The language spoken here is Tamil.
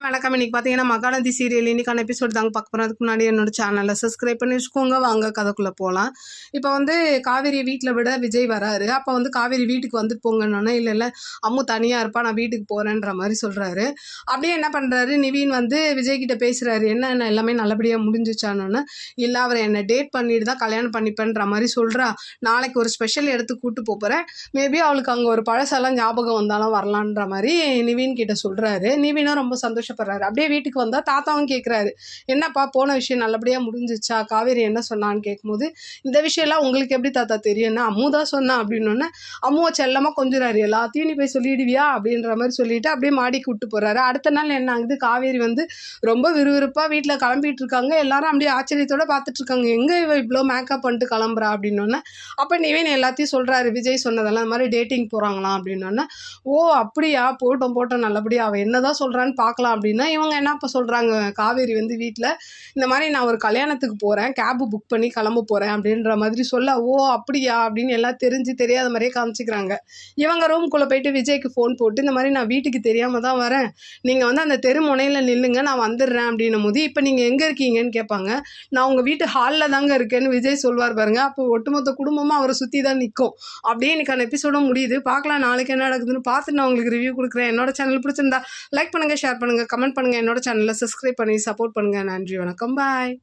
வணக்கம். இன்னைக்கு பார்த்தீங்கன்னா மகாநதி சீரியல் இன்னைக்கான எபிசோட் தாங்க பார்க்க போகிறோம். அதுக்கு முன்னாடி என்னோட சேனலை சப்ஸ்கிரைப் பண்ணி வச்சுக்கோங்க. வாங்க கதைக்குள்ளே போகலாம். இப்போ காவேரியை வீட்டில் விட விஜய் வராரு. அப்போ காவேரி வீட்டுக்கு வந்துட்டு போங்கன்னொன்னே இல்லை அம்மு தனியாக இருப்பா, நான் வீட்டுக்கு போகிறேன்ற மாதிரி சொல்கிறாரு. அப்படியே என்ன பண்ணுறாரு, நிவின் விஜய்கிட்ட பேசுகிறாரு. என்ன எல்லாமே நல்லபடியாக முடிஞ்சிச்சானோன்னு. இல்லை, அவர் என்னை டேட் பண்ணிட்டு தான் கல்யாணம் பண்ணிப்பேன்ற மாதிரி சொல்கிறா. நாளைக்கு ஒரு ஸ்பெஷல் எடுத்து கூப்பிட்டு போகிறேன். மேபி அவளுக்கு அங்கே ஒரு பழசெல்லாம் ஞாபகம் வந்தாலும் வரலான்ற மாதிரி நிவின் கிட்ட சொல்கிறாரு. நிவினும் ரொம்ப சந்தோஷப்படுறாரு. அப்படியே வீட்டுக்கு வந்தா தாத்தாவும் கேட்குறாரு, என்னப்பா போன விஷயம் நல்லபடியா முடிஞ்சிச்சா, காவேரி என்ன சொன்னான்னு கேட்கும்போது, இந்த விஷயம்லாம் உங்களுக்கு எப்படி தாத்தா தெரியும்னா அம்மு தான் சொன்னா அப்படின்னு அம்முவை செல்லமா கொஞ்சுறாரு. எல்லாத்தையும் நீ போய் சொல்லிடுவியா அப்படின்ற மாதிரி சொல்லிட்டு அப்படியே மாடிக்கு விட்டு போறாரு. அடுத்த நாள் என்ன ஆகுது, காவேரி ரொம்ப விறுவிறுப்பா வீட்டில் கிளம்பிட்டு இருக்காங்க. எல்லாரும் அப்படியே ஆச்சரியத்தோட பார்த்துட்டு இருக்காங்க, எங்க இவ இவ்வளோ மேக்கப் பண்ணிட்டு கிளம்புறா அப்படின்னு. அப்போ நிவின் எல்லாத்தையும் சொல்றாரு, விஜய் சொன்னதெல்லாம் இந்த மாதிரி டேட்டிங் போறாங்களாம் அப்படின்னு. ஓ அப்படியா, போட்டோம் நல்லபடியா, அவ என்னதான் சொல்றான்னு பார்க்கலாம் அப்படின்னா, இவங்க என்ன இப்போ சொல்கிறாங்க, காவேரி வீட்டில் இந்த மாதிரி நான் ஒரு கல்யாணத்துக்கு போகிறேன், கேபு புக் பண்ணி கிளம்ப போகிறேன் அப்படின்ற மாதிரி சொல்ல, ஓ அப்படியா அப்படின்னு எல்லாம் தெரியாத மாதிரியே காமிச்சிக்கிறாங்க. இவங்க ரூம்குள்ளே போயிட்டு விஜய்க்கு ஃபோன் போட்டு, இந்த மாதிரி நான் வீட்டுக்கு தெரியாமல் தான் வரேன், நீங்கள் அந்த தெரு முனையில் நில்லுங்க, நான் வந்துடுறேன் அப்படின்னும் போது, இப்போ நீங்கள் எங்கே இருக்கீங்கன்னு கேட்பாங்க. நான் உங்கள் வீட்டு ஹாலில் தாங்க இருக்கேன்னு விஜய் சொல்வார் பாருங்க. அப்போ ஒட்டுமொத்த குடும்பமாக அவரை சுற்றி தான் நிற்கும். அப்படியே இன்னைக்கான எபிசோடும் முடியுது. பார்க்கலாம் நாளைக்கு என்ன நடக்குதுன்னு பார்த்துட்டு நான் உங்களுக்கு ரிவ்யூ கொடுக்குறேன். என்னோட சேனல் பிடிச்சிருந்தா லைக் பண்ணுங்கள், ஷேர் பண்ணுங்கள், கமெண்ட் பண்ணுங்கள். என்னோட சேனலை சப்ஸ்கிரைப் பண்ணி சப்போர்ட் பண்ணுங்கள். நன்றி, வணக்கம், பாய்.